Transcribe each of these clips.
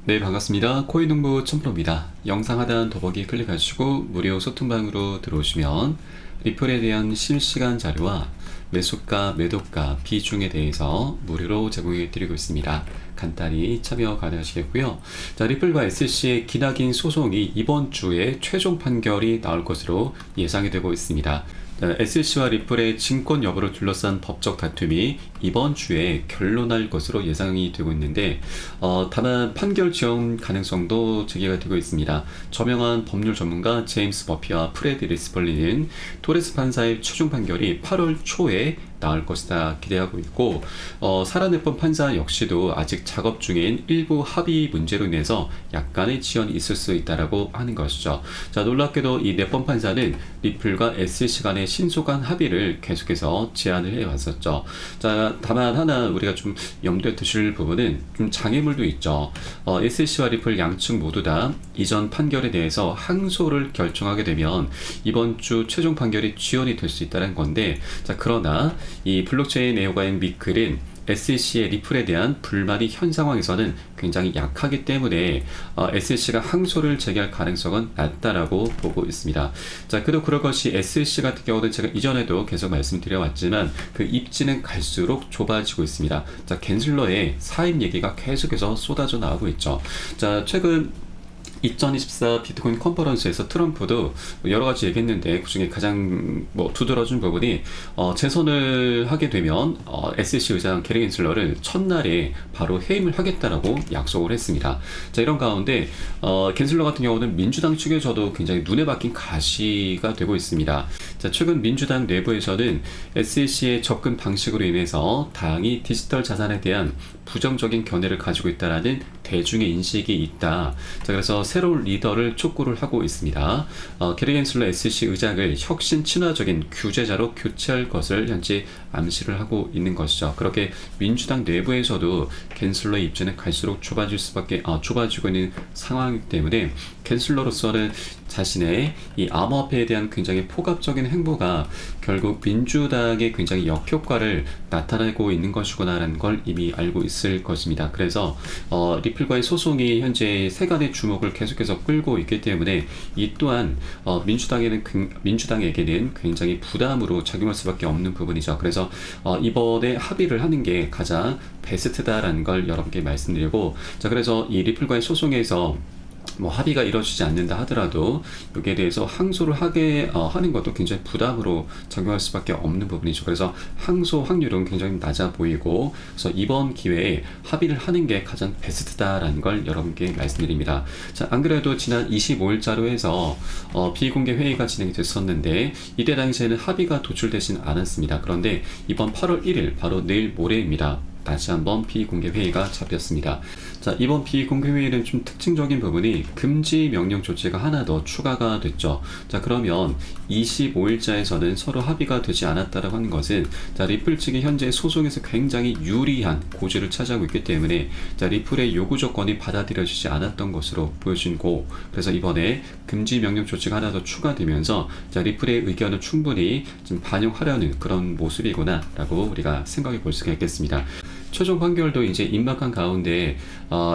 네, 반갑습니다. 코인농부 첨프로입니다. 영상 하단 더보기 클릭하시고 무료 소통방으로 들어오시면 리플에 대한 실시간 자료와 매수가, 매도가, 비중에 대해서 무료로 제공해 드리고 있습니다. 간단히 참여 가능하시겠고요. 자, 리플과 SC의 기나긴 소송이 이번 주에 최종 판결이 나올 것으로 예상이 되고 있습니다. SC와 리플의 증권 여부를 둘러싼 법적 다툼이 이번 주에 결론날 것으로 예상이 되고 있는데 다만 판결 지연 가능성도 제기가 되고 있습니다. 저명한 법률 전문가 제임스 버피와 프레드 리스벌리는 토레스 판사의 최종 판결이 8월 초에 나올 것이다 기대하고 있고 사라네폰 판사 역시도 아직 작업 중인 일부 합의 문제로 인해서 약간의 지연이 있을 수 있다라고 하는 것이죠. 자, 놀랍게도 이 네폰 판사는 리플과 SC 간의 신속한 합의를 계속해서 제안을 해왔었죠. 자, 다만 하나 우리가 좀 염두에 두실 부분은 좀 장애물도 있죠. SC와 리플 양측 모두 다 이전 판결에 대해서 항소를 결정하게 되면 이번 주 최종 판결이 지연이 될 수 있다는 건데, 자, 그러나 이 블록체인 네오가인 미클은 SEC의 리플에 대한 불만이 현 상황에서는 굉장히 약하기 때문에 SEC가 항소를 제기할 가능성은 낮다라고 보고 있습니다. 자, 그럴 것이 SEC 같은 경우는 제가 이전에도 계속 말씀드려왔지만 그 입지는 갈수록 좁아지고 있습니다. 자, 갠슬러의 사입 얘기가 계속해서 쏟아져 나오고 있죠. 자, 최근 2024 비트코인 컨퍼런스에서 트럼프도 여러 가지 얘기했는데 그중에 가장 두드러진 부분이 재선을 하게 되면 SEC 의장 게리 갠슬러를 첫날에 바로 해임을 하겠다라고 약속을 했습니다. 자, 이런 가운데 갠슬러 같은 경우는 민주당 측에서도 굉장히 눈에 박힌 가시가 되고 있습니다. 자, 최근 민주당 내부에서는 SEC의 접근 방식으로 인해서 당이 디지털 자산에 대한 부정적인 견해를 가지고 있다라는 대중의 인식이 있다. 자, 그래서 새로운 리더를 촉구를 하고 있습니다. 게리 갠슬러 SEC 의장을 혁신 친화적인 규제자로 교체할 것을 현재 암시를 하고 있는 것이죠. 그렇게 민주당 내부에서도 갠슬러의 입지는 갈수록 좁아지고 있는 상황이기 때문에 갠슬러로서는 자신의 이 암호화폐에 대한 굉장히 포갑적인 행보가 결국 민주당에 굉장히 역효과를 나타내고 있는 것이구나라는 걸 이미 알고 있을 것입니다. 그래서 리플과의 소송이 현재 세간의 주목을 계속해서 끌고 있기 때문에 이 또한 민주당에게는 굉장히 부담으로 작용할 수밖에 없는 부분이죠. 그래서 이번에 합의를 하는 게 가장 베스트다라는 걸 여러분께 말씀드리고, 자, 그래서 이 리플과의 소송에서 합의가 이루어지지 않는다 하더라도 여기에 대해서 항소를 하는 것도 굉장히 부담으로 작용할 수밖에 없는 부분이죠. 그래서 항소 확률은 굉장히 낮아 보이고, 그래서 이번 기회에 합의를 하는 게 가장 베스트다라는 걸 여러분께 말씀드립니다. 자, 안 그래도 지난 25일자로 해서 비공개 회의가 진행이 됐었는데 이때 당시에는 합의가 도출되진 않았습니다. 그런데 이번 8월 1일 바로 내일 모레입니다. 다시 한번 비공개 회의가 잡혔습니다. 자, 이번 비공개 회의는 좀 특징적인 부분이 금지 명령 조치가 하나 더 추가가 됐죠. 자, 그러면 25일자에서는 서로 합의가 되지 않았다라고 하는 것은, 자, 리플 측이 현재 소송에서 굉장히 유리한 고지를 차지하고 있기 때문에, 자, 리플의 요구 조건이 받아들여지지 않았던 것으로 보여지고, 그래서 이번에 금지 명령 조치가 하나 더 추가되면서, 자, 리플의 의견을 충분히 좀 반영하려는 그런 모습이구나라고 우리가 생각해 볼 수가 있겠습니다. 최종 판결도 이제 임박한 가운데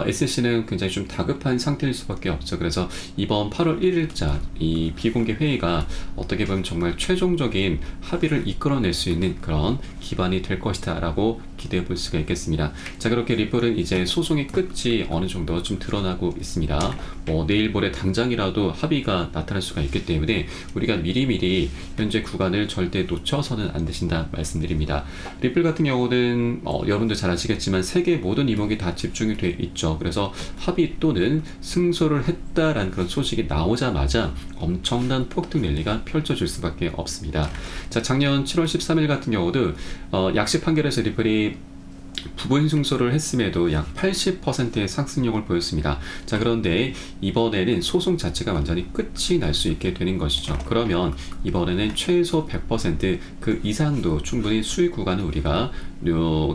SC는 굉장히 좀 다급한 상태일 수밖에 없죠. 그래서 이번 8월 1일자 이 비공개 회의가 어떻게 보면 정말 최종적인 합의를 이끌어낼 수 있는 그런 기반이 될 것이다 라고 기대해 볼 수가 있겠습니다. 자, 그렇게 리플은 이제 소송의 끝이 어느 정도 좀 드러나고 있습니다. 내일 모레 당장이라도 합의가 나타날 수가 있기 때문에 우리가 미리미리 현재 구간을 절대 놓쳐서는 안 되신다 말씀드립니다. 리플 같은 경우는 여러분들 잘 아시겠지만 세계 모든 이목이 다 집중이 돼 있죠. 그래서 합의 또는 승소를 했다라는 그런 소식이 나오자마자 엄청난 폭등 랠리가 펼쳐질 수밖에 없습니다. 자, 작년 7월 13일 같은 경우도 약식 판결에서 리플이 부분 승소를 했음에도 약 80%의 상승력을 보였습니다. 자, 그런데 이번에는 소송 자체가 완전히 끝이 날 수 있게 되는 것이죠. 그러면 이번에는 최소 100% 그 이상도 충분히 수익 구간을 우리가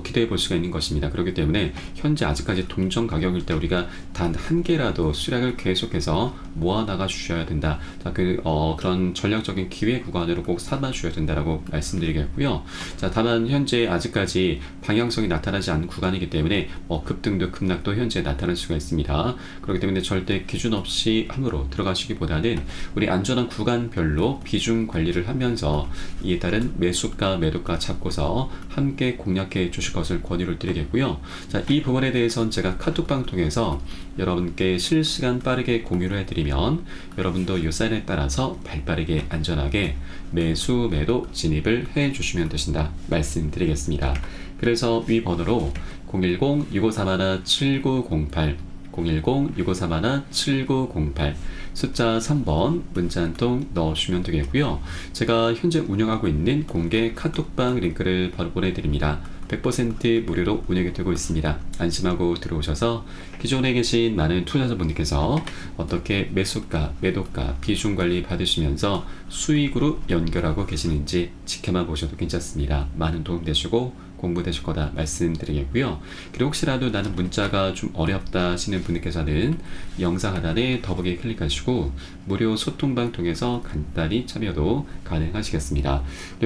기대해 볼 수가 있는 것입니다. 그렇기 때문에 현재 아직까지 동전 가격일 때 우리가 단 한 개라도 수량을 계속해서 모아나가 주셔야 된다. 자, 그런 전략적인 기회 구간으로 꼭 삼아 주셔야 된다라고 말씀드리겠고요. 자, 다만 현재 아직까지 방향성이 나타나지 않는 구간이기 때문에 급등도 급락도 현재 나타날 수가 있습니다. 그렇기 때문에 절대 기준 없이 함으로 들어가시기보다는 우리 안전한 구간별로 비중 관리를 하면서 이에 따른 매수가 매도가 잡고서 함께 공략해 주실 것을 권유를 드리겠고요. 자, 이 부분에 대해서는 제가 카톡방 통해서 여러분께 실시간 빠르게 공유를 해드리면 여러분도 이 사인에 따라서 발빠르게 안전하게 매수 매도 진입을 해 주시면 되신다 말씀드리겠습니다. 그래서 위 번호로 010-6531-7908 010-6531-7908 숫자 3번 문자 한 통 넣어주시면 되겠고요. 제가 현재 운영하고 있는 공개 카톡방 링크를 바로 보내드립니다. 100% 무료로 운영이 되고 있습니다. 안심하고 들어오셔서 기존에 계신 많은 투자자분들께서 어떻게 매수가, 매도가, 비중 관리 받으시면서 수익으로 연결하고 계시는지 지켜만 보셔도 괜찮습니다. 많은 도움 되시고 공부되실 거다 말씀드리겠고요. 그리고 혹시라도 나는 문자가 좀 어렵다 하시는 분들께서는 영상 하단에 더보기 클릭하시고 무료 소통방 통해서 간단히 참여도 가능하시겠습니다.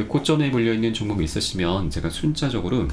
고점에 몰려있는 종목이 있으시면 제가 순차적으로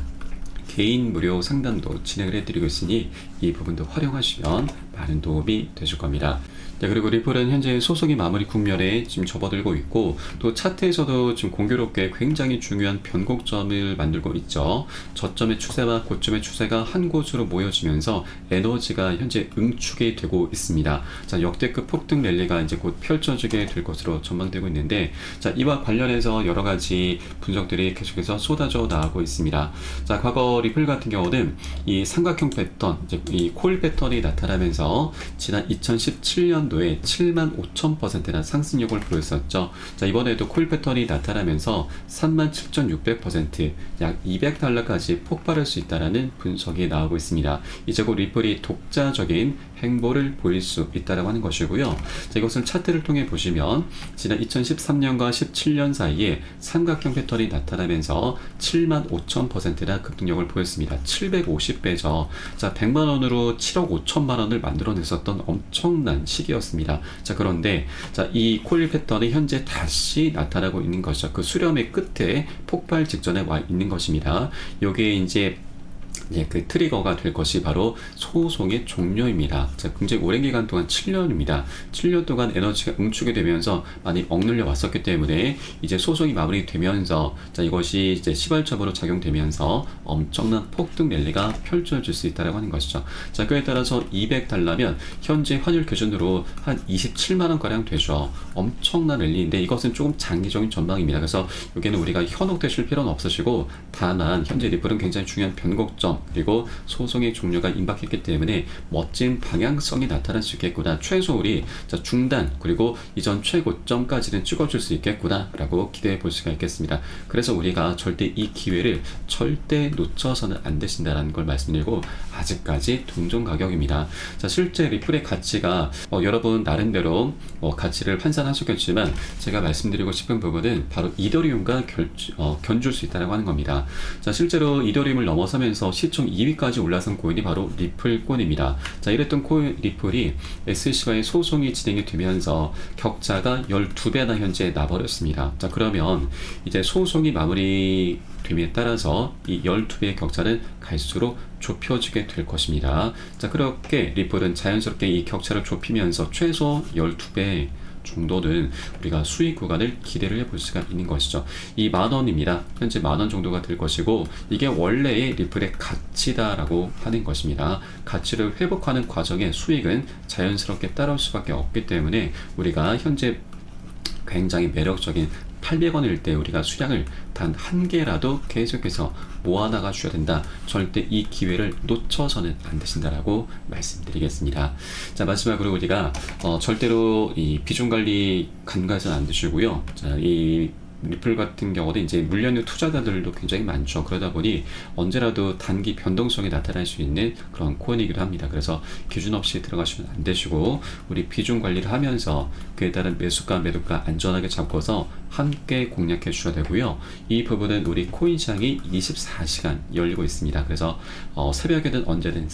개인 무료 상담도 진행을 해드리고 있으니 이 부분도 활용하시면 많은 도움이 되실 겁니다. 네, 그리고 리플은 현재 소송이 마무리 국면에 지금 접어들고 있고 또 차트에서도 지금 공교롭게 굉장히 중요한 변곡점을 만들고 있죠. 저점의 추세와 고점의 추세가 한 곳으로 모여지면서 에너지가 현재 응축이 되고 있습니다. 자, 역대급 폭등 랠리가 이제 곧 펼쳐지게 될 것으로 전망되고 있는데, 자, 이와 관련해서 여러 가지 분석들이 계속해서 쏟아져 나오고 있습니다. 자, 과거 리플 같은 경우는 이 삼각형 패턴, 이제 이 콜 패턴이 나타나면서 지난 2017년도에 75,000%나 상승력을 보였었죠. 자, 이번에도 콜 패턴이 나타나면서 37,600%, 약 $200까지 폭발할 수 있다는 분석이 나오고 있습니다. 이제 곧 리플이 독자적인 행보를 보일 수 있다고 하는 것이고요. 자, 이것을 차트를 통해 보시면 지난 2013년과 17년 사이에 삼각형 패턴이 나타나면서 75,000%나 급등력을 보였습니다. 750배죠. 자, 100만원으로 7억 5천만원을 만들어냈었던 엄청난 시기였습니다. 자, 그런데 자, 이 콜 패턴이 현재 다시 나타나고 있는 것이죠. 그 수렴의 끝에 폭발 직전에 와 있는 것입니다. 요게 이제 그 트리거가 될 것이 바로 소송의 종료입니다. 자, 굉장히 오랜 기간 동안 7년입니다. 7년 동안 에너지가 응축이 되면서 많이 억눌려 왔었기 때문에 이제 소송이 마무리되면서 자, 이것이 이제 시발점으로 작용되면서 엄청난 폭등 랠리가 펼쳐질 수 있다고 하는 것이죠. 자, 그에 따라서 $200면 현재 환율 기준으로 한 27만원 가량 되죠. 엄청난 랠리인데 이것은 조금 장기적인 전망입니다. 그래서 여기는 우리가 현혹되실 필요는 없으시고 다만 현재 리플은 굉장히 중요한 변곡점 그리고 소송의 종료가 임박했기 때문에 멋진 방향성이 나타날 수 있겠구나. 최소 우리 중단 그리고 이전 최고점까지는 찍어줄 수 있겠구나 라고 기대해 볼 수가 있겠습니다. 그래서 우리가 절대 이 기회를 절대 놓쳐서는 안 되신다는 걸 말씀드리고 아직까지 동전 가격입니다. 자, 실제 리플의 가치가 여러분 나름대로 가치를 환산하셨겠지만 제가 말씀드리고 싶은 부분은 바로 이더리움과 견줄 수 있다고 하는 겁니다. 자, 실제로 이더리움을 넘어서면서 시총 2위까지 올라선 코인이 바로 리플콘입니다. 자, 이랬던 코인 리플이 SEC와의 소송이 진행이 되면서 격차가 12배나 현재 나버렸습니다. 자, 그러면 이제 소송이 마무리됨에 따라서 이 12배의 격차는 갈수록 좁혀지게 될 것입니다. 자, 그렇게 리플은 자연스럽게 이 격차를 좁히면서 최소 12배 정도는 우리가 수익 구간을 기대를 해볼 수가 있는 것이죠. 이 만원입니다. 현재 만원 정도가 될 것이고 이게 원래의 리플의 가치다라고 하는 것입니다. 가치를 회복하는 과정에 수익은 자연스럽게 따라올 수밖에 없기 때문에 우리가 현재 굉장히 매력적인 800원일 때 우리가 수량을 단 한 개라도 계속해서 모아나가 주셔야 된다. 절대 이 기회를 놓쳐서는 안 되신다라고 말씀드리겠습니다. 자, 마지막으로 우리가 절대로 이 비중 관리 간과해서는 안 되시고요. 자, 이 리플 같은 경우는 이제 물려있는 투자자들도 굉장히 많죠. 그러다 보니 언제라도 단기 변동성이 나타날 수 있는 그런 코인이기도 합니다. 그래서 기준 없이 들어가시면 안 되시고 우리 비중 관리를 하면서 그에 따른 매수가 매도가 안전하게 잡고서 함께 공략해 주셔야 되고요. 이 부분은 우리 코인 시장이 24시간 열리고 있습니다. 그래서 새벽에는 언제든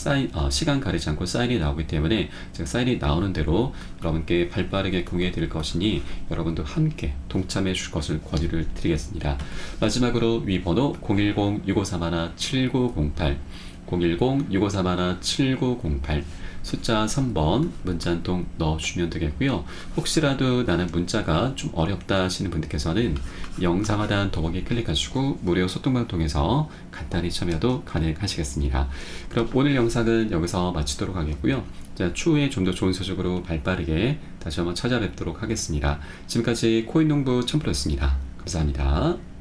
시간 가리지 않고 사인이 나오기 때문에 제가 사인이 나오는 대로 여러분께 발빠르게 공유해 드릴 것이니 여러분도 함께 동참해 주실 것을 권유를 드리겠습니다. 마지막으로 위 번호 010-6531-7908 010-6531-7908 숫자 3번 문자 한 통 넣어주시면 되겠고요. 혹시라도 나는 문자가 좀 어렵다 하시는 분들께서는 영상 하단 더보기 클릭하시고 무료 소통방 통해서 간단히 참여도 가능하시겠습니다. 그럼 오늘 영상은 여기서 마치도록 하겠고요. 자, 추후에 좀 더 좋은 소식으로 발빠르게 다시 한번 찾아뵙도록 하겠습니다. 지금까지 코인농부 첨프로였습니다. 감사합니다.